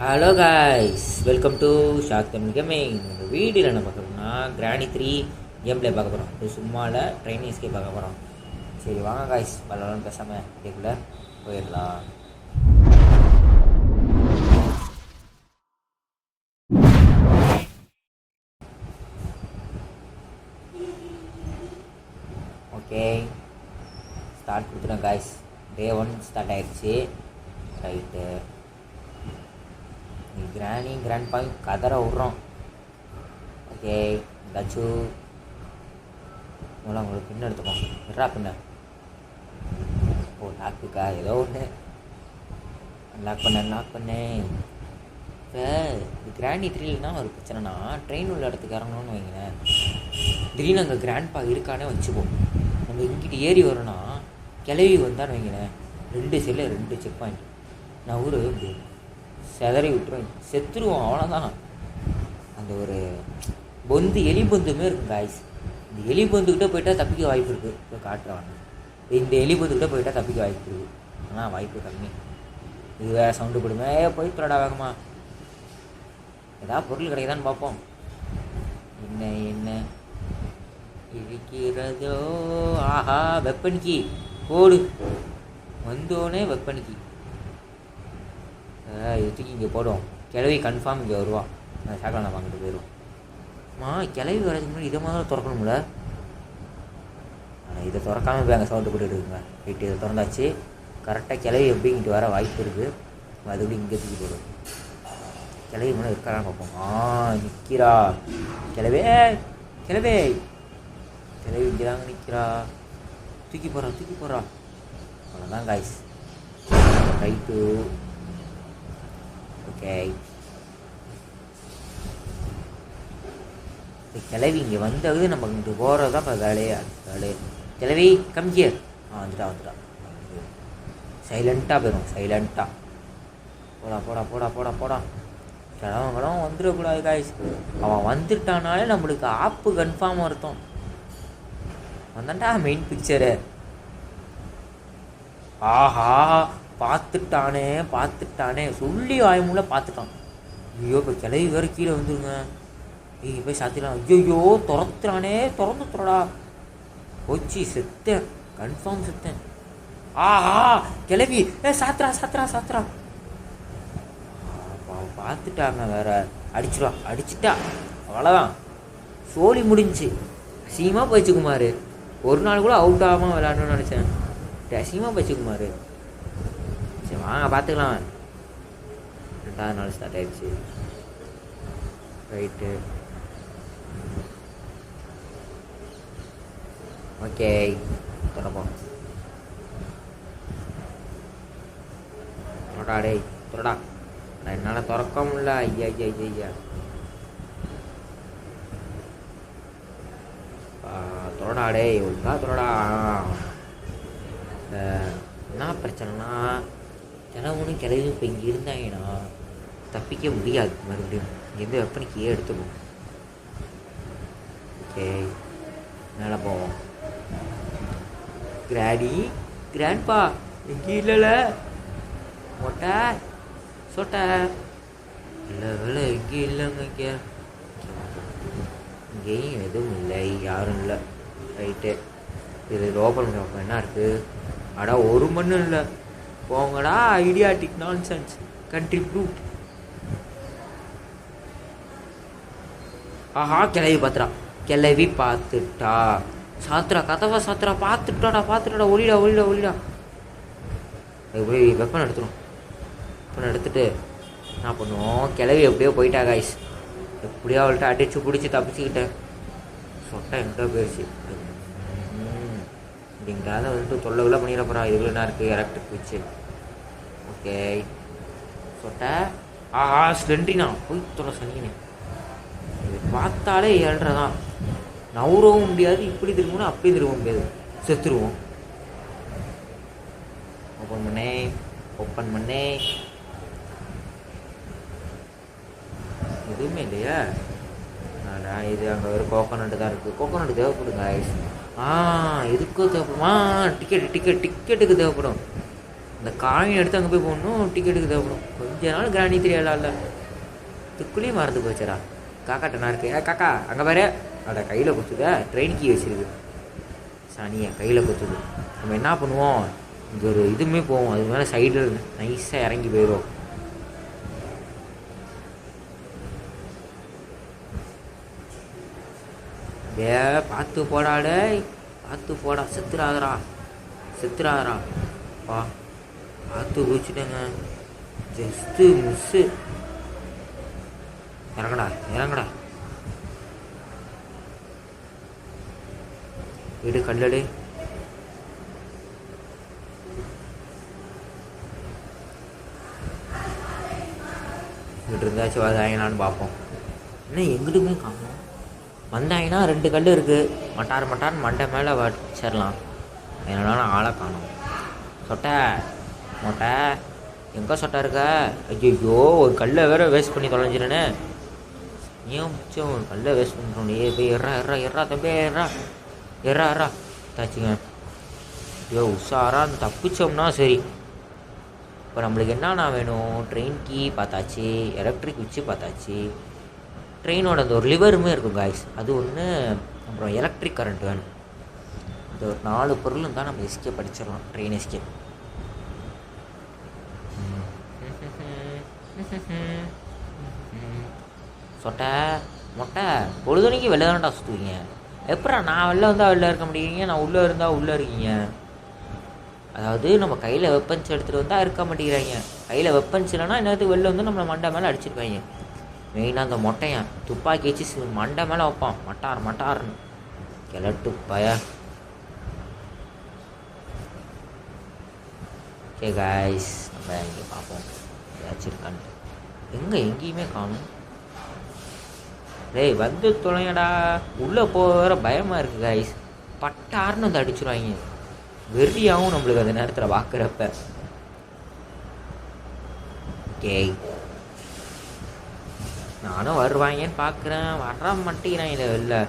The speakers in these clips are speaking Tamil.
Hello guys, welcome to shock Tamil gaming. இந்த வீடியோவில் என்ன பார்க்க போகிறோம்னா கிராணி 3 கேம் பிளே பார்க்க போகிறோம். இது சும்மாவில் ட்ரெயின் எஸ்கேப் பார்க்க போகிறோம். சரி வாங்க காய்ஸ், பரவாயில்ல பேசாமல் இதுக்குள்ளே போயிடலாம். ஓகே, ஸ்டார்ட் கொடுத்துட்டேன் காய்ஸ். டே 1 ஸ்டார்ட் ஆகிடுச்சு. ரைட்டு, கிராண்ட் பாயிண்ட் கதற விட்றோம். ஓகே, டச்சு மூலம் உங்களுக்கு பின்ன எடுத்துப்போம். விட்றா பின்ன. ஓ லாக்குக்கா, ஏதோ ஒன்று லாக் பண்ணேன். இப்போ இது கிராண்டி 3 ஒரு பிரச்சனைனா, ட்ரெயின் உள்ள இடத்துக்கு இறங்கணும்னு வைங்களேன், திடீர்னு அங்கே கிராண்ட்பா இருக்கானே வச்சுப்போம். நம்ம இங்கிட்டு ஏறி வரோன்னா கிளவி வந்தான்னு வைங்களேன், 2 செல்லு 2 செக் பாயிண்ட். நான் செதறி விட்டுருவேன், செத்துருவோம், அவ்வளோதான். அந்த ஒரு எலி பொந்துமே இருக்கும் காய்ஸ். இந்த எலி பொந்துக்கிட்ட போயிட்டால் தப்பிக்க வாய்ப்பு இருக்குது. இப்போ காட்டுறாங்க, இந்த எலி பொந்துக்கிட்ட போயிட்டால் தப்பிக்க வாய்ப்பு இருக்குது, ஆனால் வாய்ப்பு கம்மி. இது வேறு சவுண்டு போடுமே, போய் தொடடா வேகமா. ஏதாவது பொருள் கிடைக்குதான்னு பார்ப்போம். என்ன இருக்கிறதோ. ஆஹா, வெப்பனிக்கி போடு. வந்தோடனே வெப்பனிக்கி இதுக்கு இங்கே போடுவோம். கிளவி கன்ஃபார்ம் இங்கே வருவான். நான் சாக்கலை நான் வாங்கிட்டு போயிடுவோம். கிளவி வரதுக்கு முன்னாடி இதை மாதிரி திறக்கணும்ல. ஆனால் இதை திறக்காமல் போய் அங்கே சவுண்டு போட்டு இருக்குங்க. வீட்டு இதை திறந்தாச்சு. கரெக்டாக கிளவி எப்படி இங்கிட்டு வர வாய்ப்பு இருக்குது. அதுபடி இங்கே தூக்கி போடுவோம். கிளவி முன்னே இருக்காரான்னு பார்ப்போம். நிற்கிறா கிளவே. கிளவி இங்கே தாங்க நிற்கிறா. தூக்கி போகிறா. அவ்வளோதான் காய்ஸ். ரைட்டு. ஓகே, கிளவி இங்கே வந்தது நம்ம இங்கே போகிறது தான் இப்போ வேலையே. கிளவி கம்ஜியர். வந்துட்டா. சைலண்ட்டாக போயிடும். சைலண்ட்டாக போடா. கிழவங்களும் வந்துடக்கூடாது காய்ஸ். அவன் வந்துட்டானாலே நம்மளுக்கு ஆப்பு கன்ஃபார்ம் அர்த்தம். வந்தான்டா மெயின் பிக்சரு. ஆஹா, பார்த்துட்டானே சொல்லி வாய்மூல பார்த்துட்டான். ஐயோ, இப்போ கிளவி வேறு கீழே வந்துருங்க. போய் சாத்திடலாம். ஐயோ, திறந்துடா. போச்சு, செத்தேன், கன்ஃபார்ம் செத்தேன். ஆஹா, கிளவி சாத்திரா. பார்த்துட்டாங்க வேற. அடிச்சிட்டா, அவ்வளோதான். சோழி முடிஞ்சு. அசிங்கமாக போயிடுச்சு குமார். ஒரு நாள் கூட அவுட் ஆகாமல் விளையாடணும்னு நினச்சேன். அசிங்கமாக போயிடுச்சு குமார். சரி வாங்க பார்த்துக்கலாம். 2வது நாள் ஸ்டார்ட் ஆயிடுச்சு. ரைட்டு, ஓகே, தொடப்போம். தொடடா. என்னால் திறக்க முடியல. ஐயா. தொடடா ஒழுங்கா தொடடா. என்ன பிரச்சனைனா, கிளவுன்னு கிளவியும் இப்போ இங்கே இருந்தாங்கன்னா தப்பிக்க முடியாது. மறுபடியும் இங்கேருந்து வெப்பனிக்கு எடுத்துக்கும். ஓகே, மேலே போவோம். கிராண்ட்பா எங்கே இல்லைல்ல. மொட்டை சொட்டை இல்லை எங்கேயும் இல்லைங்க. இங்கேயும் எதுவும் இல்லை, யாரும் இல்லை. ரைட்டு, இது ஓப்பன் பண்ணி என்ன இருக்குது. அடா, ஒரு மண்ணும் இல்லை. போங்கடா, ஐடியாட்டிக் நான்சென்ஸ் கண்ட்ரிபியூட். ஆஹா, கிளவி பார்த்துட்டா. சாத்திரா, கதவை சாத்திரா. பார்த்துட்டாடா. ஒளிடா. எப்படி வெப்பன் எடுத்துட்டு என்ன பண்ணுவோம். கிளவி எப்படியோ போயிட்டா காய்ஸ். எப்படியோ அவள்கிட்ட அடிச்சு பிடிச்சி தப்பிச்சுக்கிட்டேன். சொட்டை எங்கே போயிடுச்சு. இப்படிங்கிறத தொல்லைக்குள்ளே பண்ணிட போகிறா. இதுக்குள்ள என்ன இருக்குது, எலக்ட்ரிக் வச்சு. ஓகே, சொட்டை. ஆஹா, ஸ்லெண்ட்ரினா போய் தொலை சனினே. இது பார்த்தாலே 7:30 தான். நவுறவும் முடியாது. இப்படி திரும்பணும், அப்படி திரும்ப முடியாது. செத்துருவோம். ஓப்பன் பண்ணே. எதுவுமே இல்லையா. இது அங்கே ஒரு கோகோனட்டு தான் இருக்குது. கோகோனட்டு தேவைப்படுங்க. எதுக்கும் தேவைப்படுமா? டிக்கெட்டுக்கு தேவைப்படும். இந்த காயின் எடுத்து அங்கே போய் போடணும். டிக்கெட்டுக்கு தேவைப்படும். கொஞ்ச நாள் கிராணி தெரியல இல்லை இதுக்குள்ளேயும் மறந்து போச்சுடா. காக்காட்ட நான் இருக்கு. காக்கா அங்கே பாரு. அட கையில் குத்துத. ட்ரெயின் கீ வச்சிருக்கு சனியை கையில் குத்துது. நம்ம என்ன பண்ணுவோம், இங்கே ஒரு இதுவுமே போவோம், அது மேலே சைடில் நைஸாக இறங்கி போயிடும். பார்த்து போடாடே, பார்த்து போடா. செத்துறாதரா பா. பார்த்து குதிச்சுட்டேங்க. Just miss. இறங்கடா. வீடு கல்லடு. இங்கிட்டு இருந்தாச்சும் வந்தாங்களான்னு பார்ப்போம். என்ன எங்கிட்டுமே காணும். வந்தாங்கன்னா 2 கல் இருக்குது. மட்டார் மண்டை மேலே வச்சிடலாம். அதனால நான் ஆளை காணும். மொட்டை எங்கே சொட்டை இருக்க? ஐயோ ஒரு கல்லை வேற வேஸ்ட் பண்ணி தொலைஞ்சிடனே. ஏன் மிச்சம் ஒரு கல்லை வேஸ்ட் பண்ணுறோம். போய் எறா தம்பி எறா தாச்சுங்க. ஐயோ உஷாரா தப்பிச்சோம்னா சரி. இப்போ நம்மளுக்கு என்னென்ன வேணும், ட்ரெயின் கீ பார்த்தாச்சு, எலக்ட்ரிக் வச்சு பார்த்தாச்சு, ட்ரெயினோட அந்த ஒரு லிவருமே இருக்கும் காய்ஸ், அது ஒன்று. அப்புறம் எலக்ட்ரிக் கரண்ட் வேணும். இந்த ஒரு 4 பொருள் இருந்தால் நம்ம எஸ்கேப் படிச்சிடலாம். Train escape. மொட்டை பொழுதுனைக்கு வெளில தான்டா சுற்றுவீங்க. எப்படா நான் வெளில வந்தால் வெளில இருக்க முடியுங்க, நான் உள்ளே இருந்தால் உள்ளே இருக்கீங்க. அதாவது நம்ம கையில் வெப்பன்ஸ் எடுத்துகிட்டு வந்தால் இருக்க மாட்டேங்கிறாங்க. கையில் வெப்பன்ஸ் இல்லைன்னா என்னத்துக்கு வெளில வந்து நம்மளை மண்டை மேலே அடிச்சிருப்பாங்க. மெயினாக அந்த மொட்டையன் துப்பாக்கி வச்சு மண்டை மேலே வைப்பான். மட்டார்னு கிளட்டு பய. ஓகே காய்ஸ், நம்ம இங்கே பார்ப்போம் ஏதாச்சும் இருக்கான்ட்டு. எங்கேயுமே காணும். டேய் வந்து தொலைங்கடா. உள்ளே போகிற பயமாக இருக்குது காய்ஸ். பட்டார்னு வந்து அடிச்சுருவாங்க. வெறியாகவும் நம்மளுக்கு அந்த நேரத்தில் பார்க்குறப்ப. ஓகே நானும் வருவாங்கன்னு பார்க்குறேன். வர மாட்டேங்கிறான். இல்லை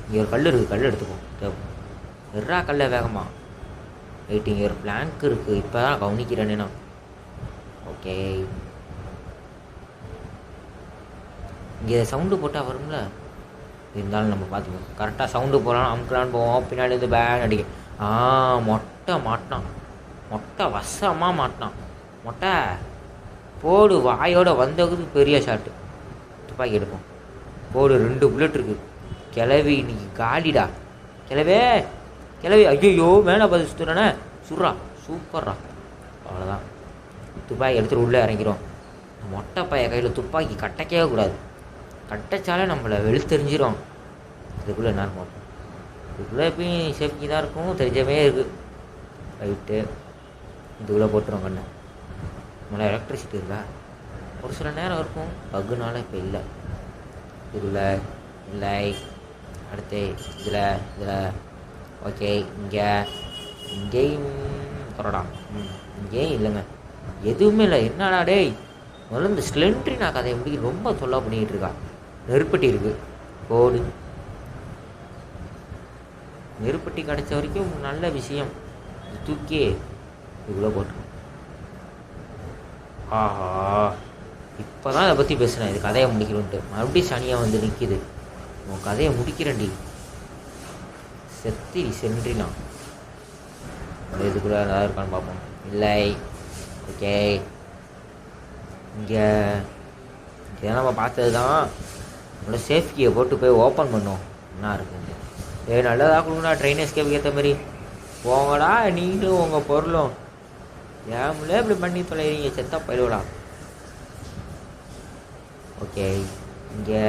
இங்கே ஒரு கல் இருக்குது, கல் எடுத்துப்போம். வெறா கல்லை வேகமா வெயிட். இங்கே ஒரு பிளாங்க் இருக்குது, இப்போ தான் கவனிக்கிறேனே நான். ஓகே இங்கே சவுண்டு போட்டால் வரும்ல, இருந்தாலும் நம்ம பார்த்துப்போம். கரெக்டாக சவுண்டு போகலாம் அமுக்கலான்னு போவோம். பின்னாடி வந்து பேன் அடிக்க. மொட்டை மாட்டினான். மொட்டை வசமாக மாட்டினான். மொட்டை போடு. வாயோட வந்ததுக்கு பெரிய ஷாட்டு. துப்பாக்கி எடுப்போம். போடு. 2 புல்லட் இருக்குது. கிளவி இன்னைக்கு காலிடா. கிளவி ஐயோ மேலே பார்த்து சுற்றுறானே. சுட்றா சூப்பர்ரா. அவ்வளோதான். துப்பாக்கி எடுத்துகிட்டு உள்ளே இறங்கிறோம். மொட்டை பைய கையில் துப்பாக்கி கட்டக்கவே கூடாது. கட்டச்சாலே நம்மளை வெளுத்தெரிஞ்சிடும். இதுக்குள்ளே என்ன இருக்கும்? இதுக்குள்ளே எப்பயும் சேஃப்டி தான் இருக்கும். தெரிஞ்சவே இருக்குது. ரைட்டு இதுக்குள்ளே போட்டுரும் கண்ணு. நம்மளை எலக்ட்ரிசிட்டி இருக்கா? ஒரு சில நேரம் இருக்கும். பக்குனால இப்போ இல்லை. இதுக்குள்ளே இல்லை. அடுத்து இதில் ஓகே. இங்கேயும் கொறடா. இங்கேயும் இல்லைங்க, எதுவுமே இல்லை. என்னடா டேய், முதல்ல இந்த ஸ்லெண்ட்ரி நான் கதையை முடிக்க ரொம்ப தொல்லா பண்ணிக்கிட்டு இருக்கா. நெருப்பட்டி இருக்குது. போடு. நெருப்பட்டி கிடச்ச வரைக்கும் நல்ல விஷயம். தூக்கி இதுக்குள்ளே போட்டு. ஆஹா இப்போ தான் அதை பற்றி பேசுகிறேன். இது கதையை முடிக்கணுன்ட்டு மறுபடியும் சனியாக வந்து நிற்கிது. உன் கதையை முடிக்கிறேன்டி. சென்ட்ரினா இதுக்குள்ளே ஏதாவது இருக்கான்னு பார்ப்போம். இல்லை. ஓகே இங்கே நம்ம பார்த்தது தான். என்னோட சேஃப்டியை போட்டு போய் ஓப்பன் பண்ணோம். என்ன இருக்குது? நல்லதாக கொடுங்கடா. ட்ரெயின் எஸ்கேப்புக்கு ஏற்ற மாதிரி போங்கடா. நீங்களும் உங்கள் பொருளும் ஏம்ல இப்படி பண்ணி தொலைகிறீங்க செத்தா பயிலுவடா. ஓகே இங்கே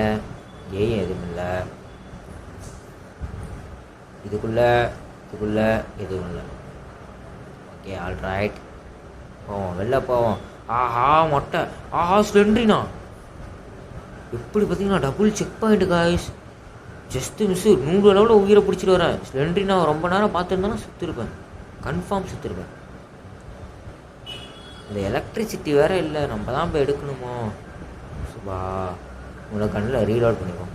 ஏன் எதுவும் இல்லை. இதுக்குள்ளே எதுவும் இல்லை. ஓகே ஆல்ரைட் போவோம். வெளில போவோம். ஆஹா மொட்டை. ஆஹா ஸ்லெண்ட்ரினா. எப்படி பார்த்தீங்கன்னா double check point guys. Just miss 100 அளவில் உயிரை பிடிச்சிட்டு வரேன். ஸ்லெண்ட்ரினா ரொம்ப நேரம் பார்த்துருந்தானா சுற்றிருப்பேன். கன்ஃபார்ம் சுற்றிருப்பேன். இந்த எலக்ட்ரிசிட்டி வேறு இல்லை. நம்ம தான் போய் எடுக்கணுமோ? சுபா உங்களை கண்ணில் ரீலோட் பண்ணிப்போம்.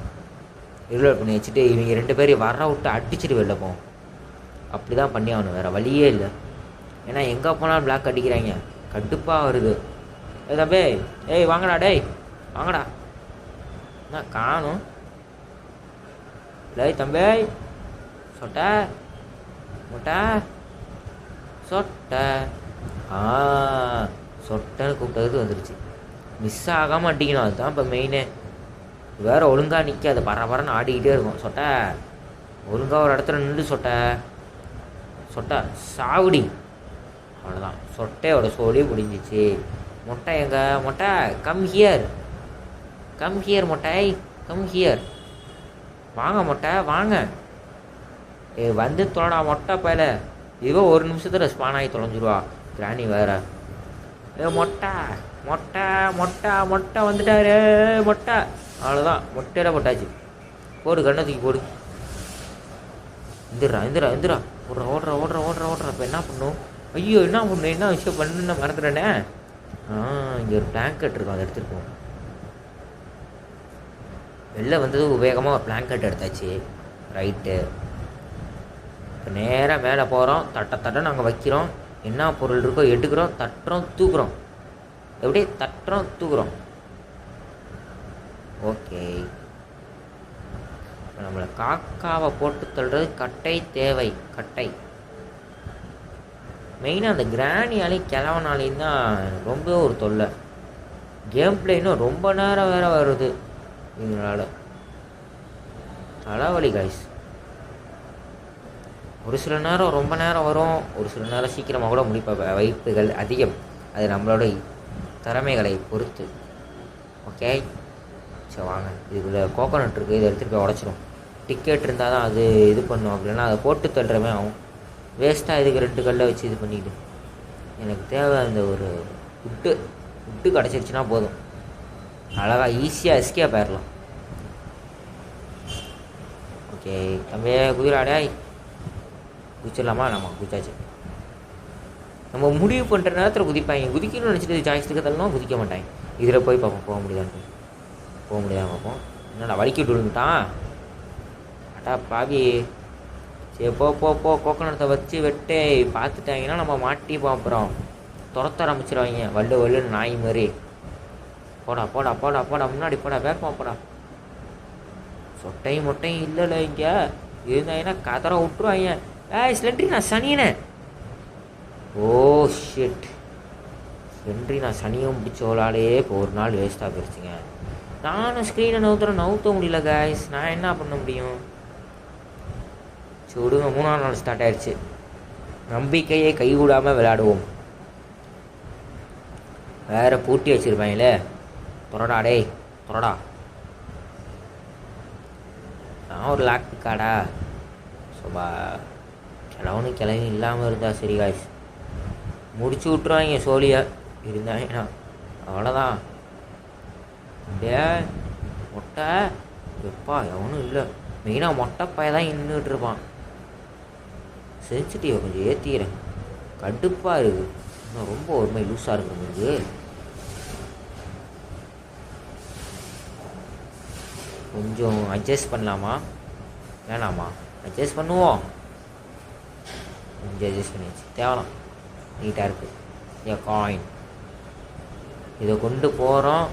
ரீலோட் பண்ணி வச்சுட்டு இவங்க 2 பேரையும் வர விட்டு அடிச்சுட்டு வெளில போவோம். அப்படி தான் பண்ணி ஆகணும். வேறு வழியே இல்லை. ஏன்னா எங்கே போனாலும் பிளாக் அடிக்கிறாங்க. கடுப்பாக வருது. தம்பி, ஏய் வாங்கடா, டேய் வாங்கடா. என்ன காணும்? டேய் தம்பி, சொட்டை முட்டை சொட்டை. சொட்டைன்னு கூப்பிட்டது வந்துருச்சு. மிஸ் ஆகாமல் அடிக்கணும், அதுதான் இப்போ மெயினே. வேறு ஒழுங்காக நிற்காது, பரபரன்னு ஆடிக்கிட்டே இருக்கும். சொட்டை ஒழுங்காக ஒரு இடத்துல நின்று சொட்டை சொட்டை சாவுடி. அவ்வளோதான், சொட்டையோட சோழி முடிஞ்சிச்சு. மொட்டை எங்க? மொட்டை கம் ஹியர், கம் ஹியர் மொட்டை, கம் ஹியர். வாங்க மொட்டை வாங்க. வந்து தொலைடா மொட்டை பையில. இதோ ஒரு நிமிஷத்தில் ஸ்பான் ஆகி தொலைஞ்சிருவா கிராணி வேற. மொட்டை மொட்டை மொட்டை மொட்டை வந்துட்டாரு மொட்டை. அவ்வளோதான், மொட்டையில போட்டாச்சு. போடு, கண்ணத்துக்கு போடு. இந்திரா இந்திரா இந்திரா, ஓடுற ஓடுற ஓடுற ஓடுற ஓடுற. இப்போ என்ன பண்ணும்? ஐயோ என்ன பண்ணும்? என்ன விஷயம் பண்ணுன்னு மறந்துடுறேனே. இங்கே ஒரு பிளாங்கெட் இருக்கும், அதை எடுத்துருக்கோம். வெளில வந்தது உபயோகமாக ஒரு பிளாங்கெட் எடுத்தாச்சு. ரைட்டு, இப்போ நேராக மேலே போகிறோம். தட்டை நாங்கள் வைக்கிறோம். என்ன பொருள் இருக்கோ எடுக்கிறோம், தட்டுறோம், தூக்குறோம். எப்படி தட்டுறோம், தூக்குறோம். ஓகே, இப்போ நம்மளை காக்காவை போட்டு தள்ளுறது கட்டை தேவை. கட்டை மெயினாக அந்த கிராணியாலையும் கிழவனாலையும் தான் ரொம்ப ஒரு தொல்லை. கேம் பிளே இன்னும் ரொம்ப நேரம் வேறு வருது இதனால். தலைவலி கைஸ். ஒரு சில நேரம் ரொம்ப நேரம் வரும், ஒரு சில நேரம் சீக்கிரமாக கூட முடிப்ப வாய்ப்புகள் அதிகம். அது நம்மளோட திறமைகளை பொறுத்து. ஓகே, சரி வாங்க. இதுக்குள்ளே கோகோனட் இருக்குது, இதை எடுத்துகிட்டு போய் உடச்சிடும். டிக்கெட் இருந்தால் தான் அது இது பண்ணும், அப்படின்னா அதை போட்டு தள்ளுறமே ஆகும். வேஸ்ட்டாக இதுக்கு 2 கல்லை வச்சு இது பண்ணிவிடு. எனக்கு தேவை அந்த ஒரு விட்டு கிடச்சிருச்சுன்னா போதும், அழகாக ஈஸியாக எஸ்கேப் போயிடலாம். ஓகே தம்பியே, குதிராடே குதிச்சிடலாமா? நம்ம குதிச்சாச்சு. நம்ம முடிவு பண்ணுற நேரத்தில் குதிப்பாங்க. குதிக்கணும்னு நினச்சிட்டு ஜாய்ஸ்டுக்கு தள்ளணும், குதிக்க மாட்டாங்க. இதில் போய் பார்ப்போம், போக முடியாதுன்னு. போக முடியாமல் பார்ப்போம். என்னடா வலிக்கிட்டு விழுந்துட்டான் அட்டா பாவி. சரி போ போ போ, கோகோனட்டை வச்சு வெட்டே. பார்த்துட்டாங்கன்னா நம்ம மாட்டிப்போம், அப்புறம் துரத்த ஆரம்பிச்சிடுவாங்க வல்லுன்னு நாய் மாதிரி. போடா போடா போடா போடா, முன்னாடி போடா, வேகமாக போடா. சொட்டையும் மொட்டையும் இல்லைல்ல இங்கே இருந்தாங்கன்னா கதற விட்டுருவாங்க. ஸ்லெண்ட்ரி நான் சனியனே. ஓ ஷிட், ஸ்லெண்ட்ரி நான் சனியும் பிடிச்சவளாலே இப்போ ஒரு நாள் வேஸ்ட்டாக போயிடுச்சுங்க. நானும் ஸ்க்ரீனை நவுத்த முடியல கைஸ். நான் என்ன பண்ண முடியும்? விடுங்க, 3ஆம் நாள் ஸ்டார்ட் ஆயிடுச்சு. நம்பிக்கையை கைகூடாமல் விளையாடுவோம். வேறு பூட்டி வச்சுருப்பாங்களே. தொரடா டேய் தொரடா. நான் ஒரு லாக்கு காடா. சோபா கிளவி இல்லாமல் இருந்தா சரி காய்ஸ். முடிச்சு விட்ருவாங்க சோழியை இருந்தாங்கன்னா. அவ்வளோதான். அப்படியே மொட்டை எப்பா எவனும் இல்லை. மெயினாக மொட்டை பையன் தான் நின்றுட்டு இருப்பான். சென்சிட்டிவை கொஞ்சம் ஏற்றிக்கிறேன், கடுப்பாக இருக்குது. இன்னும் ரொம்ப ஒரு மாதிரி லூஸாக இருக்கு உங்களுக்கு. கொஞ்சம் அட்ஜஸ்ட் பண்ணலாமா வேணாமா? அட்ஜஸ்ட் பண்ணுவோம். கொஞ்சம் அட்ஜஸ்ட் பண்ணிடுச்சு, தேவலாம். நீட்டாக இருக்குது. ஏன் காயின் இதை கொண்டு போகிறோம்.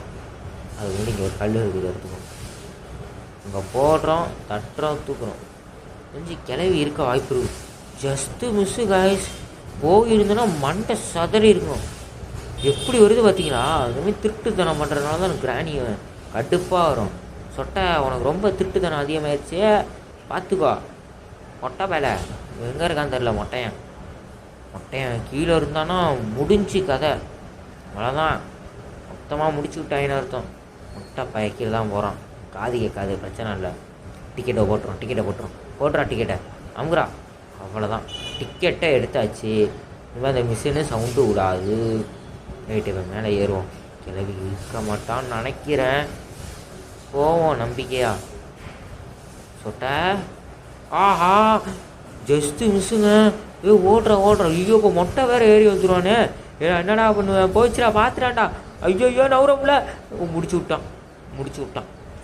அது வந்து இங்கே ஒரு கல் இருக்குது, எடுத்துக்கணும். இங்கே போடுறோம், தட்டுறோம், தூக்குறோம். கொஞ்சம் கிளவி இருக்க வாய்ப்பு இருக்குது. Just miss guys. போயிருந்தோன்னா மண்டை சதறி இருக்கும். எப்படி வருது பார்த்தீங்களா? அதுமாதிரி திருட்டுத்தனம் பண்ணுறதுனால தான் எனக்கு கிராணி கடுப்பாக வரும். சொட்டை உனக்கு ரொம்ப திருட்டுத்தனம் அதிகமாகிடுச்சு, பார்த்துக்கோ. மொட்டை வேலை எங்கே இருக்கான்னு தெரில. மொட்டையன் கீழே இருந்தானா முடிஞ்சு கதை. அவ்வளோதான், மொத்தமாக முடிச்சு விட்டாயின்னு அர்த்தம். மொட்டை பைய கீழே தான் போகிறான். காது கேட்காது, பிரச்சனை இல்லை. டிக்கெட்டை போட்டுறோம் டிக்கெட்டை அமுகுறா. அவ்வளோதான், டிக்கெட்டை எடுத்தாச்சு. இனிமேல் அந்த மிஷினு சவுண்டு விடாது. ரைட்டு, இப்போ மேலே ஏறுவோம். கிளவி இருக்க மாட்டான்னு நினைக்கிறேன். போவோம் நம்பிக்கையா. சொட்டை ஆஹா ஜஸ்ட்டு மிஸ்ஸுங்க. ஓடுறேன். ஐயோ இப்போ மொட்டை வேறு ஏறி வந்துடுவானே. என்னடா பண்ணுவேன்? போயிடுச்சுடா, பார்த்துடாண்டா. ஐயோ நவுறம்ல. முடிச்சு விட்டான்.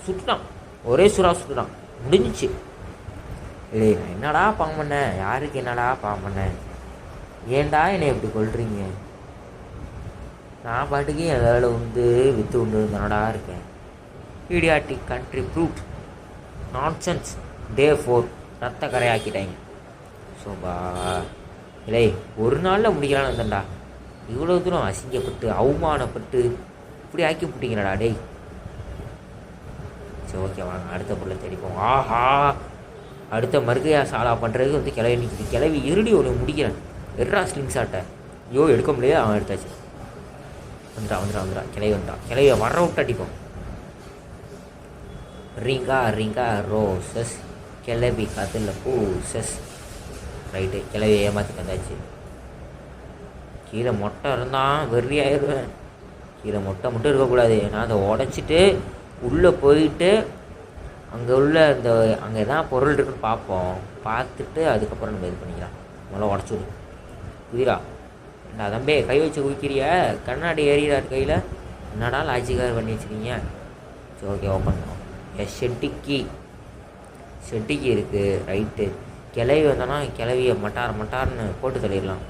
சுட்டுட்டான், ஒரே சுட்டுட்டான். முடிஞ்சிச்சு. இல்லை நான் என்னடா பாவம் பண்ணேன்? யாருக்கு என்னடா பாவம் பண்ணேன்? ஏன்டா என்னை எப்படி கொள்றீங்க? நான் பாட்டுக்கு என் வேலை வந்து விற்று கொண்டு இருந்தனடா இருக்கேன். Pediatric country brute nonsense. Day 4 ரத்த கரையாக்கிட்டாங்க. சோபா இல்லை, ஒரு நாளில் முடிக்கலான்னு வந்தேன்டா. இவ்வளோ தூரம் அசிங்கப்பட்டு அவமானப்பட்டு இப்படி ஆக்கி விட்டீங்களாடா டேய். சரி ஓகே வாங்க அடுத்த பொருளை தேடிப்போம். ஆஹா, அடுத்த மருகையா சாலா பண்ணுறதுக்கு வந்து கிளவி நிற்கிது. கிளவி இருடி ஒன்று முடிக்கிறேன். எட்ரா ஸ்லிங் சாட்டை. ஐயோ எடுக்க முடியாது. அவன் எடுத்தாச்சு. வந்துடா கிளவி வந்துட்டான். கிளவியை வர விட்டு அடிப்போம். ரிங்கா ரிங்கா ரோசஸ். கிளவி கதில் பூசஸ். ரைட்டு, கிளவியை ஏமாற்றி வந்தாச்சு. கீழே மொட்டை இருந்தால் வெறி ஆயிடுவேன். கீழே மொட்டை மட்டும் இருக்கக்கூடாது. நான் அதை உடச்சிட்டு உள்ளே போயிட்டு அங்கே உள்ள இந்த அங்கே எதாவது பொருள் இருக்குன்னு பார்ப்போம். பார்த்துட்டு அதுக்கப்புறம் நம்ம இது பண்ணிக்கலாம். முதல்ல உடச்சி விடு புதிரா. என்ன தம்பே கை வச்சு குவிக்கிறிய? கண்ணாடி ஏறிடார் கையில். என்னடா லாஜிக்காக பண்ணி வச்சுருக்கீங்க. சரி ஓகே ஓப்பன் பண்ணுவோம். ஷெட்டிக்கு இருக்குது. ரைட்டு, கிளவி வந்தோன்னா கிளவியை மட்டார்னு போட்டு தள்ளிடலாம்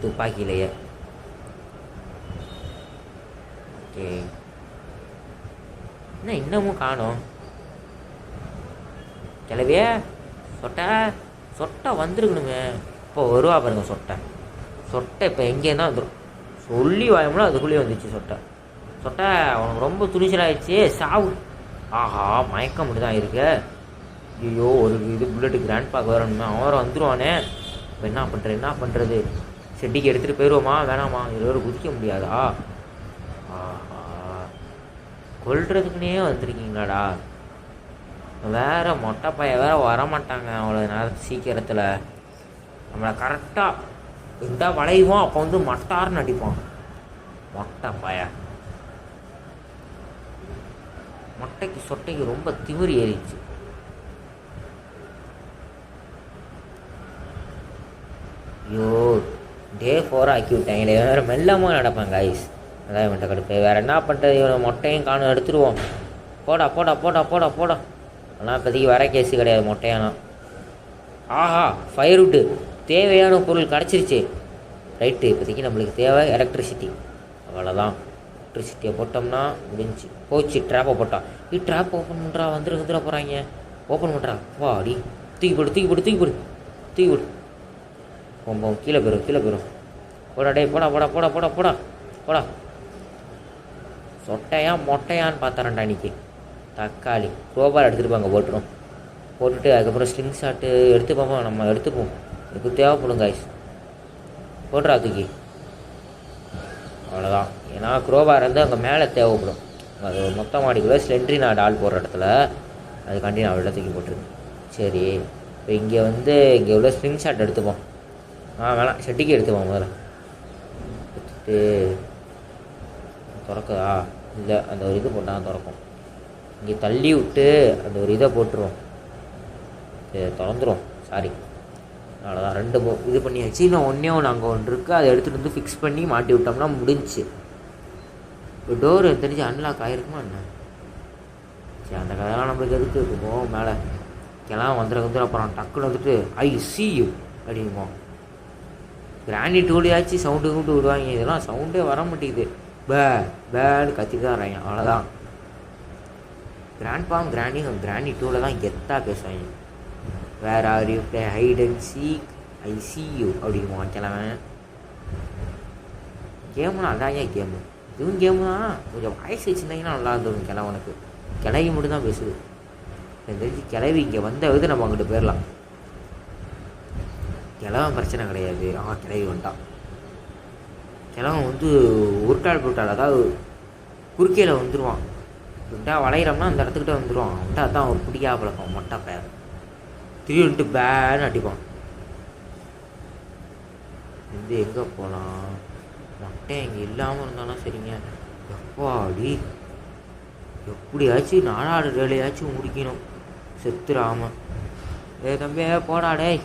துப்பாக்கியிலேயே. ஓகே, என்ன இன்னமும் காணோம் கிளவியே? சொட்டை வந்துருக்கணுமே. இப்போ வருவா பாருங்க சொட்டை. இப்போ எங்கேருந்தா வந்துடும். சொல்லி வாயமுல அதுக்குள்ளேயே வந்துச்சு சொட்டை. அவனுக்கு ரொம்ப துணிச்சலாகிடுச்சு. சாவு. ஆஹா, மயக்கம் மட்டும் தான் இருக்கு. ஐயோ, ஒரு இது புல்லட்டு கிராண்ட் பார்க்க வரணுமே. அவரை வந்துடுவானே. இப்போ என்ன பண்ணுறது? செட்டிக்கு எடுத்துகிட்டு போயிடுவோமா வேணாமா? இதோட குதிக்க முடியாதா? ஆஹா, கொல்றதுக்குன்னே வந்திருக்கீங்களாடா. வேறு மொட்டை பையன் வேறு வரமாட்டாங்க அவ்வளோ நேரம் சீக்கிரத்தில். நம்மளை கரெக்டாக இந்த வளைவோம். அப்போ வந்து மட்டார்னு அடிப்போம். மொட்டை பையன் மொட்டைக்கு சொட்டைக்கு ரொம்ப திமிரி ஏறிச்சு. ஐயோ, டே 4 ஆக்கி விட்டாங்களே. வேறு மெல்லமாக நடப்பாங்க ஐஸ். அதான் இவன்ட்ட கடுப்பு. வேறு என்ன பண்ணுறது? இவனை மொட்டையும் காணும் எடுத்துருவோம். போடா. ஆனால் இப்போதைக்கு வர கேஸு கிடையாது மொட்டையானா. ஆஹா, ஃபயர்வுட்டு தேவையான பொருள் கிடச்சிருச்சு. ரைட்டு, இப்போதைக்கு நம்மளுக்கு தேவை எலக்ட்ரிசிட்டி. அவ்வளோதான். எலக்ட்ரிசிட்டியை போட்டோம்னா முடிஞ்சு போச்சு. ட்ராப்பை போட்டான். ட்ராப் ஓப்பன் பண்ணுறா. வந்துட போகிறாங்க. ஓப்பன் பண்ணுறா. வா அடி. தூக்கி போடு. போம் கீழே போயிடும். போடா டே, போடா. சொட்டையா மொட்டையான்னு பார்த்தாரண்டா அன்றைக்கி. தக்காளி க்ரோபார் எடுத்துகிட்டு போங்க. போட்டுட்டு அதுக்கப்புறம் ஸ்லிங் ஷாட்டு நம்ம எடுத்துப்போம். இதுக்கு தேவைப்படும் காய்ஸ். போடுறா தூக்கி. அவ்வளோதான். ஏன்னா க்ரோபார் வந்து அங்கே மேலே தேவைப்படும். அது மொத்த மாடிக்குள்ளே ஸ்லெண்ட்ரி நான் டால் போடுற இடத்துல அதுக்காண்டி நான் அவ்வளோ தூக்கி போட்டுருக்கேன். சரி, இப்போ இங்கே உள்ள ஸ்லிங் ஷாட் எடுத்துப்போம். வேணாம், ஷெட்டிக்கு எடுத்துப்போம். முதல்ல எடுத்துட்டு திறக்குதா? இல்லை, அந்த ஒரு இது போட்டால் திறக்கும். இங்கே தள்ளி விட்டு அந்த ஒரு இதை போட்டுருவோம். திறந்துடும். சாரி, அவ்வளோதான். 2 இது பண்ணியாச்சு. இன்னும் ஒன்று அங்கே ஒன்று இருக்குது. அதை எடுத்துகிட்டு வந்து ஃபிக்ஸ் பண்ணி மாட்டி விட்டோம்னா முடிஞ்சு. இப்போ டோர் தெரிஞ்சு அன்லாக் ஆகிருக்குமா என்ன? சரி, அந்த கதையெல்லாம் நம்மளுக்கு எதுக்கு இருக்குமோ. மேலே கிளம்ப வந்துடும். அப்புறம் டக்குன்னு வந்துட்டு ஐ சி யூ அப்படிங்குமோ. கிராண்டி டூலியாச்சு சவுண்டு விடுவாங்க. இதெல்லாம் சவுண்டே வர மாட்டேங்குது. பேன்னு கத்திட்டு தான் வராங்க. அவ்வளோதான். கிராண்டி 2ல் தான் கெத்தாக பேசுவாங்க. Where are you play hide and seek I see you அப்படிங்குமா கிழமை. கேமுனா அதான் கேமு. இதுவும் கேமு தான். கொஞ்சம் வாய்ஸ் வச்சுருந்தீங்கன்னா நல்லா இருந்தது. கிழவனுக்கு கிளவி மட்டும் தான் பேசுது. எனக்கு தெரிஞ்சு கிளவி இங்கே வந்த வித நம்ம அங்கிட்டு போயிடலாம். கிழவன் பிரச்சனை கிடையாது. கிளவி வந்துட்டான். கிழவன் உருட்டாள் அதாவது குறுக்கையில் வந்துடுவான். விட்டா வளையிறோம்னா அந்த இடத்துக்கிட்ட வந்துடுவான். அவன்கிட்ட அதான் ஒரு பிடிக்கா பழக்கம். மொட்டை பையன் திருவிட்டு பேன்னு அடிப்பான். எங்கே போகலாம்? மொட்டை இங்கே இல்லாமல் இருந்தாலும் சரிங்க. எப்பாடி எப்படியாச்சும் 4 வேலையாச்சும் முடிக்கணும் செத்துடாமல். தம்பி போடா டேய்,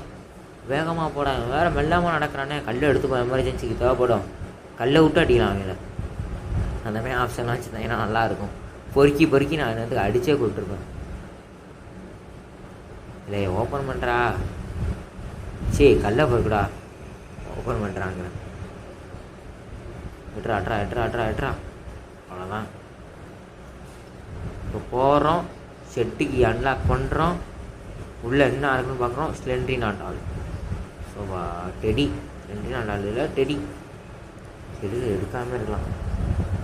வேகமாக போடா. வேறு மெல்லாமல் நடக்கிறானே. கல்லை எடுத்துப்போம், எமர்ஜென்சிக்கு தேவைப்படும். கல்லை விட்டு அடிக்கலாம் அவங்கள. அந்த மாதிரி ஆப்ஷன்லாம் வச்சுருந்தாங்கன்னா நல்லாயிருக்கும். பொறுக்கி நான் என்னத்துக்கு அடித்தே கொடுத்துருப்பேன். இல்லை ஓப்பன் பண்ணுறா. சரி, கல்லை பொறுக்குடா. ஓப்பன் பண்ணுறாங்க. எட்ரா. அவ்வளோதான். இப்போ போகிறோம், செட்டுக்கு அன்லாக் பண்ணுறோம். உள்ளே என்ன இருக்குன்னு பார்க்குறோம். ஸ்லெண்ட்ரி நாட் ஆள். ஸோ டெடி ஸ்லெண்ட்ரி நாட் ஆள் இல்லை, டெடி. எடுக்காமல் இருக்கலாம்.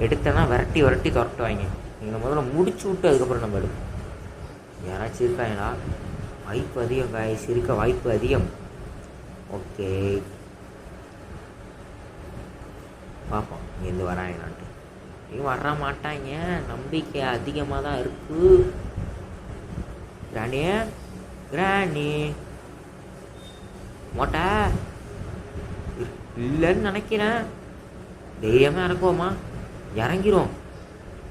எடுத்தேன்னா விரட்டி துரட்டுவாங்க. நீங்கள் முதல்ல முடிச்சு விட்டு அதுக்கப்புறம் நம்ம எடுப்போம். யாராச்சும் இருக்காங்களா? வாய்ப்பு அதிகம் காய்ஸ், இருக்க வாய்ப்பு அதிகம். ஓகே, பார்ப்போம் இங்கேருந்து வராங்களான்ட்டு. இங்கே வர மாட்டாங்க, நம்பிக்கை அதிகமாக தான் இருக்குது. கிராணி மோட்டா இல்லைன்னு நினைக்கிறேன். தைரியமாக இறக்குவோமா? இறங்கிரும்.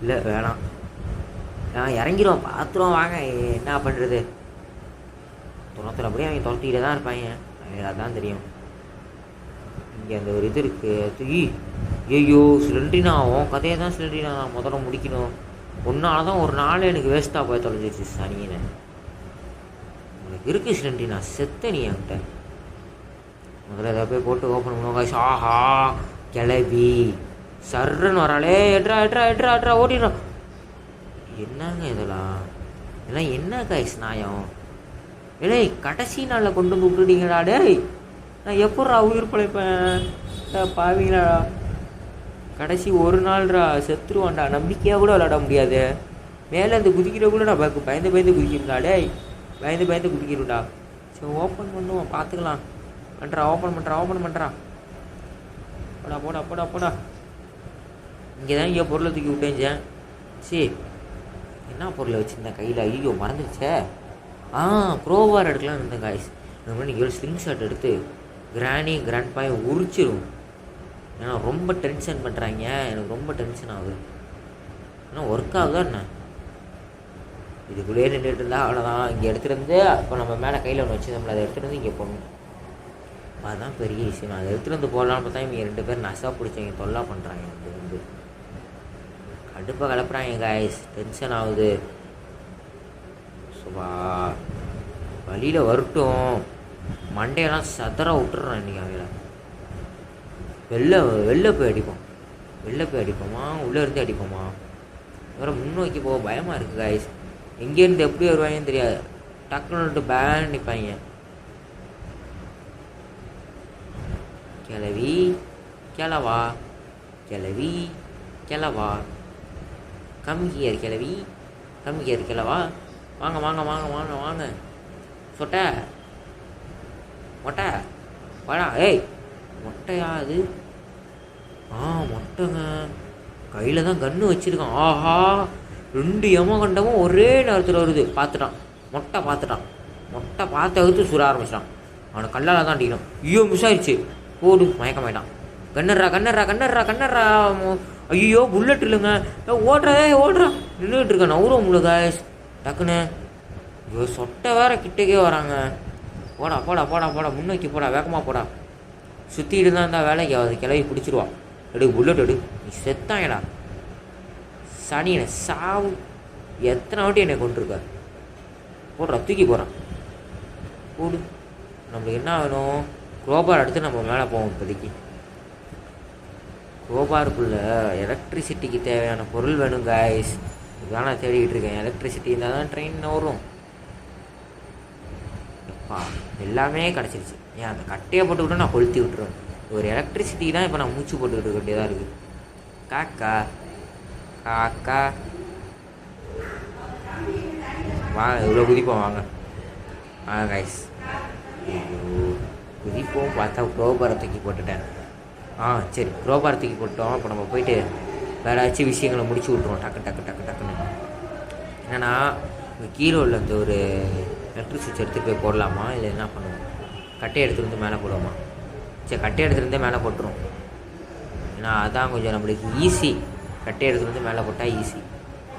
இல்லை வேணாம், இறங்கிரும். பார்த்துருவோம் வாங்க. என்ன பண்ணுறது? அப்படியே அவங்க துரத்திக்கிட்டே தான் இருப்பாங்க. அதான் தெரியும். இங்கே அந்த ஒரு இது இருக்குது. ஐயோ சிலிண்ட்ரினாவும் கதையை தான் சிலிண்ட்ரினா நான் முதல்ல முடிக்கணும். ஒன்றால் தான் ஒரு நாள் எனக்கு வேஸ்ட்டாக போய் தொலைஞ்சிச்சு. சனியனை உனக்கு இருக்குது சிலிண்ட்ரினா, செத்த நீ என்கிட்ட. முதல்ல எதாவது போய் போட்டு ஓப்பன் பண்ணுவாங்க. ஆஹா கிளவி சர்ன்னு வராளே. எட்ரா ஓடிடுறோம். என்னங்க இதெல்லாம் என்ன காய்ஸ் நியாயம்? டேய் கடைசி நாளில் கொண்டு வந்து விட்டுட்டீங்கடா. டேய் நான் எப்பட்றா உயிர் பிழைப்பேன்? பாவீங்களா, கடைசி ஒரு நாள்ரா, செத்துருவான்டா. நம்பிக்கையாக கூட விளையாட முடியாது. மேலே அந்த குதிக்கிற கூட நான் பயந்து குதிக்கிறா. டேய் பயந்து குதிக்கிறா. சரி ஓப்பன் பண்ணுவோம், பார்த்துக்கலாம். ஓப்பன் பண்ணுறா. போடா. இங்கே தான் இங்கே பொருளை தூக்கி விட்டேஞ்சேன். சரி என்ன பொருளை வச்சுருந்தேன் கையில்? ஐயோ மறந்துடுச்சே. க்ரோவார் எடுக்கலாம்னு இருந்தேன் காய்ஸ். நம்ம நீங்கள் ஸ்லிங் ஷாட் எடுத்து கிராண்ட் பாயை உரிச்சிடும். ஏன்னா ரொம்ப டென்ஷன் பண்ணுறாங்க. எனக்கு ரொம்ப டென்ஷன் ஆகுது. ஏன்னா ஒர்க் ஆகுதா என்ன? இதுக்குள்ளேயே நின்றுட்டு இருந்தால் அவ்வளோதான். இங்கே எடுத்துகிட்டு வந்து இப்போ நம்ம மேலே கையில் ஒன்று வச்சு நம்மளை அதை எடுத்துகிட்டு வந்து இங்கே போடணும். அதுதான் பெரிய விஷயம். அதை எடுத்துகிட்டு வந்து போடலான்னு பார்த்தா இவங்க 2 பேர் நசா பிடிச்சவங்க தொல்லா பண்ணுறாங்க. இது வந்து கடுப்பாக கலப்புறாங்க காய்ஸ். டென்ஷன் ஆகுது. சுபா வழியில் வரட்டும். மண்டையெல்லாம் சதற விட்டுறான் இன்றைக்கி. அவங்கள வெளில போய் அடிப்போமா உள்ளே இருந்து அடிப்போமா? வேறு முன்னோக்கி போக பயமாக இருக்குது காய்ஸ். எங்கேருந்து எப்படி வருவாங்கன்னு தெரியாது. டக்குன்னு பேன் நிற்பாங்க. கிளவா கம்மியார் கிளவா வாங்க சொட்டை மொட்டை வாடா. ஏய் மொட்டையா அது? மொட்டைங்க. கையில் தான் கன்று வச்சுருக்கான். ஆஹா 2 யமகண்டமும் ஒரே நேரத்தில் வருது. மொட்டை பார்த்து அழுத்து சுட ஆரம்பிச்சிட்டான். அவனை கல்லால் தான் அடிக்கணும். ஐயோ மிஸ் ஆயிடுச்சு. போடு மயக்கமாயிட்டான். கண்ணர்றா. ஐயோ புல்லட் இல்லைங்க. ஓடுறா நின்றுட்டு இருக்கேன். நவுறோம் முழு காய்ஸ் டக்குன்னு. ஐயோ சொட்டை வேற கிட்டக்கே வராங்க. போடா முன்னோக்கி போடா, வேகமாக போடா. சுற்றிட்டு தான் இருந்தால் வேலைக்கு ஆகுது. கிளவி பிடிச்சிருவான். புல்லட் எடு. நீ செத்தாங்கடா சனியனை சாவு. எத்தனை வாட்டி என்னை கொண்டிருக்க? போடுறா, தூக்கி போகிறான். போடு. நம்மளுக்கு என்ன வேணும்? குரோபார் எடுத்து நம்ம மேலே போவோம். இப்போதைக்கு குரோபாருக்குள்ளே எலக்ட்ரிசிட்டிக்கு தேவையான பொருள் வேணும் காய்ஸ். இதுதான் நான் தேடிக்கிட்டு இருக்கேன். எலக்ட்ரிசிட்டி இருந்தால் தான் ட்ரெயின் வரும். எல்லாமே கிடச்சிருச்சு. ஏன் அந்த கட்டையை போட்டுக்கிட்டு நான் கொளுத்தி விட்டுருவேன். ஒரு எலக்ட்ரிசிட்டி தான் இப்போ நான் மூச்சு போட்டுக்கிட்டு இருக்க வேண்டியதாக இருக்குது. காக்கா வாங்க, இவ்வளோ குதிப்போம் வாங்க காய்ஸ். குதிப்போம் பார்த்தா குரோபாரை தூக்கி போட்டுட்டேன். சரி குரோபாரை தூக்கி போட்டோம். இப்போ நம்ம போயிட்டு வேறு ஏதாச்சும் விஷயங்களை முடிச்சு விட்ருவோம் டக்குன்னு. என்னென்னா கீழே உள்ள அந்த ஒரு எலக்ட்ரிக் சுவிட்ச் எடுத்துகிட்டு போய் போடலாமா இல்லை என்ன பண்ணுவோம்? கட்டையை எடுத்துகிட்டு வந்து மேலே போடுவோமா? சரி கட்டையை எடுத்துகிட்டு வந்து மேலே போட்டுரும். ஏன்னா அதான் கொஞ்சம் நம்மளுக்கு ஈஸி. கட்டையை எடுத்துகிட்டு வந்து மேலே போட்டால் ஈஸி.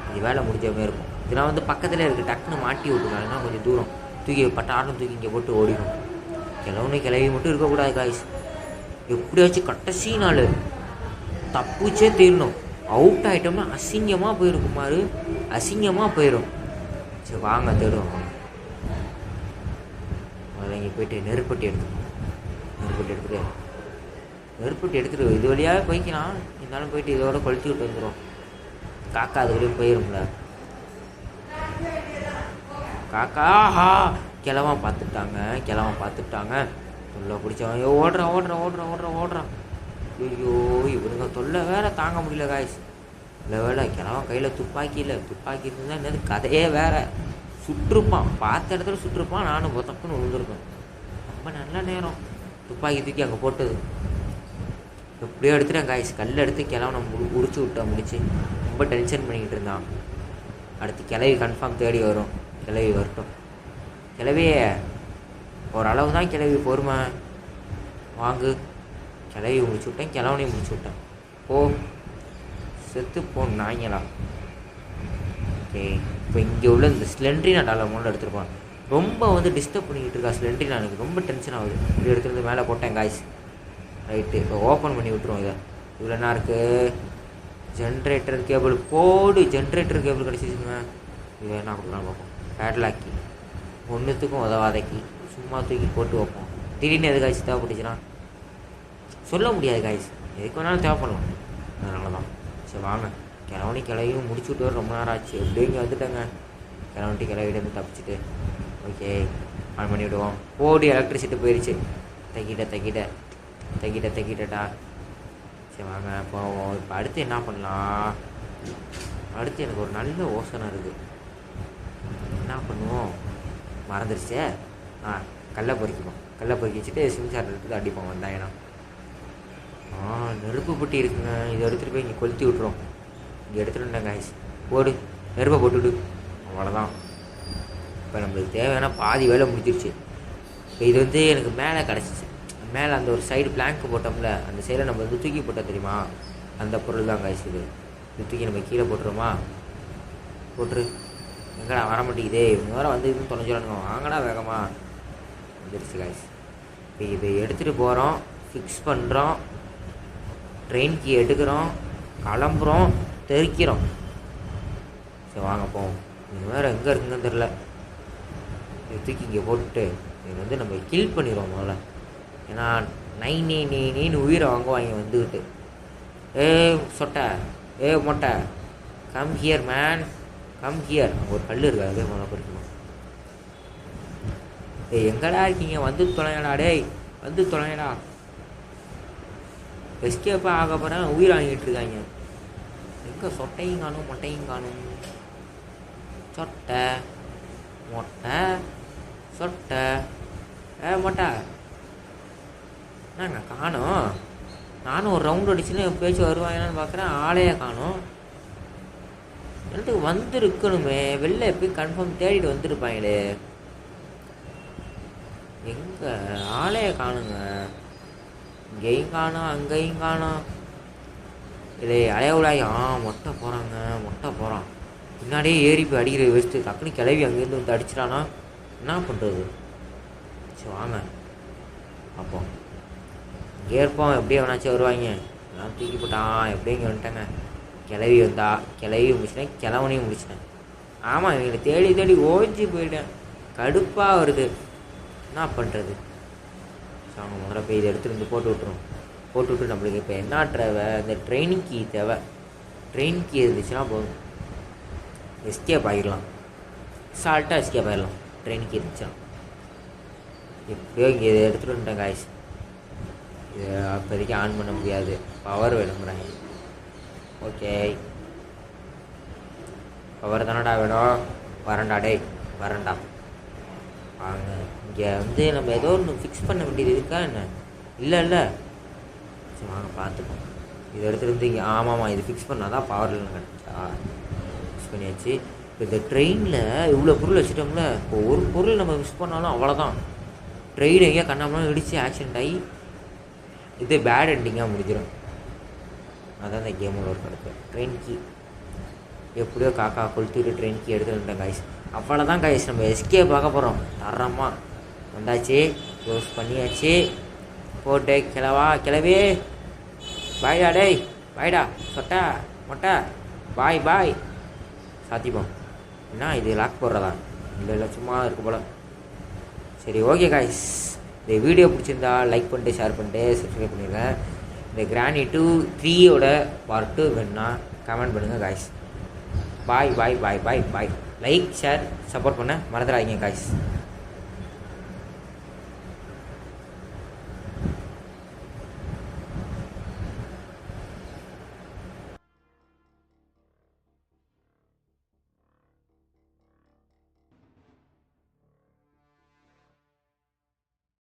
இது வேலை முடிஞ்சவே இருக்கும். இதெல்லாம் வந்து பக்கத்தில் இருக்குது. டக்குன்னு மாட்டி விட்டுருக்காங்கன்னா கொஞ்சம் தூரம் தூக்கி பட்டாரம் தூக்கி இங்கே போட்டு ஓடிடும். கிளவி மட்டும் இருக்கக்கூடாது காய்ஸ். எப்படியாச்சும் கடைசி நாள் தப்புச்சே தீரணும். அவுட் ஆகிட்டோம்னா அசிங்கமாக போயிடும். சரி வாங்க தேடுவோம். அதில் இங்கே போய்ட்டு நெருப்பட்டி எடுத்துட்டு நெருப்புட்டி எடுத்துகிட்டு இது வழியாக போய்க்கலாம், இருந்தாலும் போயிட்டு இதோட கொளுத்தி விட்டு வந்துடும். காக்கா அதுக்குள்ளேயும் போயிரும்ல. காக்கா கிழவன் பார்த்துட்டாங்க. தொல்லை பிடிச்சவன் ஓடுறான். ஐயோ இவனுங்க தொல்லை வேற தாங்க முடியல காய்ஸ். இல்லை வேலை கிழவன் கையில் துப்பாக்கி இருந்தால் என்னது கதையே வேற. சுட்டிருப்பான், பார்த்த இடத்துல சுட்டிருப்பான். நானும் தப்புன்னு விழுந்துருப்பேன். ரொம்ப நல்ல நேரம் துப்பாக்கி தூக்கி அங்கே போட்டது. எப்படியோ எடுத்துட்டேன் காய்ஸ். கல் எடுத்து கிழவனை முடிச்சு விட்டேன். முடிச்சு ரொம்ப டென்ஷன் பண்ணிக்கிட்டு இருந்தான். அடுத்து கிளவி கன்ஃபார்ம் தேடி வரும். கிளவி வரட்டும். கிளவியே ஓரளவு தான் கிளவி பொறுமை வாங்கு. கிளவி முடிச்சு விட்டேன், கிழவனையும் முடிச்சு விட்டேன். போ செத்து போ நாய்ங்களா. ஓகே, இப்போ இங்கே உள்ள இந்த ஸ்லெண்ட்ரினா டாலர் மூலம் எடுத்துருப்பான். ரொம்ப டிஸ்டர்ப் பண்ணிக்கிட்டு இருக்கா ஸ்லெண்ட்ரினா. எனக்கு ரொம்ப டென்ஷன் ஆகுது. இப்படி எடுத்துருந்து மேலே போட்டேன் காய்ஸ். ரைட்டு, இப்போ ஓப்பன் பண்ணி விட்டுருவோம். இவ்வளோ என்ன இருக்குது? ஜென்ரேட்டர் கேபிள் போடு. ஜென்ரேட்டர் கேபிள் கிடச்சிச்சுங்க. இது என்ன கொடுக்கலாம் பார்ப்போம். பேட்லாக்கி ஒன்றுத்துக்கும் உதவாதைக்கு சும்மா தூக்கி போட்டு வைப்போம். திடீர்னு எது காய்ச்சி தேவைப்பட்டுச்சுன்னா சொல்ல முடியாது காய்ஸ். எதுக்கு வேணாலும் தேவைப்படலாம். அதனால தான் சரி வாங்க. கிளவியும் முடிச்சு விட்டு ரொம்ப நேரம் ஆச்சு. எப்படியும் இங்கே வந்துட்டேங்க. கிளவிட்டு தப்பிச்சுட்டு ஓகே ஆன் பண்ணி விடுவோம். போடி எலக்ட்ரிசிட்டி போயிடுச்சு. தக்கிட்டடா. சரி வாங்க போவோம். இப்போ அடுத்து என்ன பண்ணலாம்? அடுத்து எனக்கு ஒரு நல்ல யோசனை இருக்குது. என்ன பண்ணுவோம் மறந்துடுச்சே. கல்லை பொறிக்குவோம். கல்லை பொறிக்கி வச்சுட்டு சிம்சார் எடுத்து அடிப்போம் வந்தாயனா. நெருப்பு பெட்டி இருக்குங்க. இதை எடுத்துகிட்டு போய் இங்கே கொளுத்தி விட்ருவோம். இங்கே எடுத்துகிட்டு காய்ஸ். போடு, நெருப்பை போட்டுவிடு. அவ்வளோதான். இப்போ நம்மளுக்கு தேவையான பாதி வேலை முடிஞ்சிருச்சு. இப்போ இது எனக்கு மேலே கிடச்சிச்சு. மேலே அந்த ஒரு சைடு பிளாங்க் போட்டோம்ல, அந்த சைடில் நம்ம தூக்கி போட்டால் தெரியுமா, அந்த பொருள் தான் காய்ஸ். இது தூக்கி நம்ம கீழே போட்டுருமா. போட்டுரு. எங்கடா வர மாட்டேங்குதே. இவங்க வேறு இதுன்னு தொலைஞ்சிடணுங்க. வாங்கடா வேகமாக. வந்துருச்சு காய்ஸ். இப்போ இதை எடுத்துகிட்டு போகிறோம், ஃபிக்ஸ் பண்ணுறோம், ட்ரெயின் கீ எடுக்கிறோம், கிளம்புறோம், தெறிக்கிறோம். சரி வாங்க போவோம். இது வேறு எங்கே இருக்குங்கன்னு தெரில. இதை தூக்கி இங்கே போட்டுட்டு இது நம்ம கில் பண்ணிடுவோம் முதல்ல. ஏன்னா நீன்னு உயிரை வாங்குவாங்க வந்துக்கிட்டு. சொட்டை மொட்டை come here man, come here. அங்கே ஒரு கல் இருக்கா, அதே முதல்ல படிக்கணும். எங்கடா இருக்கீங்க? வந்து தொலைங்கடா. எஸ்கேப்பாக ஆக போகிறேன். உயிர் வாங்கிட்டு இருக்காங்க. எங்கே சொட்டையும் காணும், மொட்டையும் காணும். சொட்டை மொட்டை சொட்டை மொட்டை என்னங்க காணும்? நானும் ஒரு ரவுண்ட் அடிச்சுன்னு பேச்சு வருவாங்கன்னு பார்க்குறேன். ஆளையே காணும். எனக்கு வந்துருக்கணுமே. வெளில போய் கன்ஃபார்ம் தேடிட்டு வந்துருப்பாங்களே. எங்கே ஆளையே காணுங்க. இங்கேயும் காணும், அங்கேயும் காணும். இல்லை அலையவுலாய். மொட்டை போகிறான். பின்னாடியே ஏறி போய் அடிக்கிற வச்சுட்டு டக்குனு கிளவி அங்கேருந்து அடிச்சிட்டானா என்ன பண்ணுறது? சரி வாங்க அப்போ இங்கே இருப்போம். எப்படியே வேணாச்சும் வருவாங்க. எல்லாம் தூக்கி போட்டான். எப்படியும் இங்கே வந்துட்டாங்க. கிளவி முடிச்சிட்டேன், கிழவனையும் முடிச்சிட்டேன். ஆமாம், இவங்களை தேடி ஓஞ்சி போயிட்டேன். கடுப்பாக வருது. என்ன பண்ணுறது? ஸோ அவங்க முதல்ல போய் இதை எடுத்துகிட்டு போட்டு விட்டு நம்மளுக்கு இப்போ என்ன தேவை? இந்த ட்ரெயின் கீ தேவை. ட்ரெயின் கீ இருந்துச்சுன்னா போதும், எஸ்கேப் ஆகிடலாம். சால்ட்டாக எஸ்கேப் ஆகிடலாம். ட்ரெயின் கீ இருந்துச்சுன்னா எப்படியோ இங்கே இதை எடுத்துகிட்டு வந்துட்டேன் காய்ஸ். இது அப்போதைக்கு ஆன் பண்ண முடியாது, பவர் வேணுங்கிறாங்க. ஓகே, பவர் தானடா வேணும். வரண்டா வாங்க. இங்கே நம்ம ஏதோ ஒன்று ஃபிக்ஸ் பண்ண வேண்டியது இருக்கா என்ன? இல்லை சரி வாங்க பார்த்துப்போம். இதை எடுத்துகிட்டு இங்கே ஆமாம் இது ஃபிக்ஸ் பண்ணால் தான் பவர் இல்லைன்னு கிடச்சா. ஃபிக்ஸ் பண்ணியாச்சு. இப்போ இந்த ட்ரெயினில் இவ்வளோ பொருள் வச்சுட்டோம்ல. இப்போ ஒரு பொருள் நம்ம மிஸ் பண்ணாலும் அவ்வளோதான். ட்ரெயின் எங்கேயா கண்ணாமலாம் இடித்து ஆக்சிடென்ட் ஆகி இது பேட் எண்டிங்காக முடிஞ்சிடும். அதான் இந்த கேமோட ஒரு கடுப்பு. ட்ரெயின் கீ எப்படியோ காக்கா கொளுத்திட்டு ட்ரெயின் கீ எடுத்துகிட்டேன் காய்ஸ். அவ்வளோதான் காய்ஸ், நம்ம எஸ்கேப் பார்க்க போகிறோம். தரமாக வந்தாச்சு, க்ளோஸ் பண்ணியாச்சு. போட்டு கிளவி பாய்டா. பாய்டா சொட்டா மொட்டை பாய் சாத்திப்போம். என்ன இது லாக் போடுறதா? இல்லை சும்மா இருக்கு போல். சரி ஓகே காய்ஸ், இந்த வீடியோ பிடிச்சிருந்தா லைக் பண்ணிட்டு ஷேர் பண்ணிட்டு சப்ஸ்கிரைப் பண்ணிடுங்க. இந்த கிராணி 2 3யோட பார்ட் 2 வேணுன்னா கமெண்ட் பண்ணுங்கள் காய்ஸ். பாய் பாய் பாய் பாய் பாய். லைக் ஷேர் சப்போர்ட் பண்ண மறந்துடாதீங்க காய்ஸ்.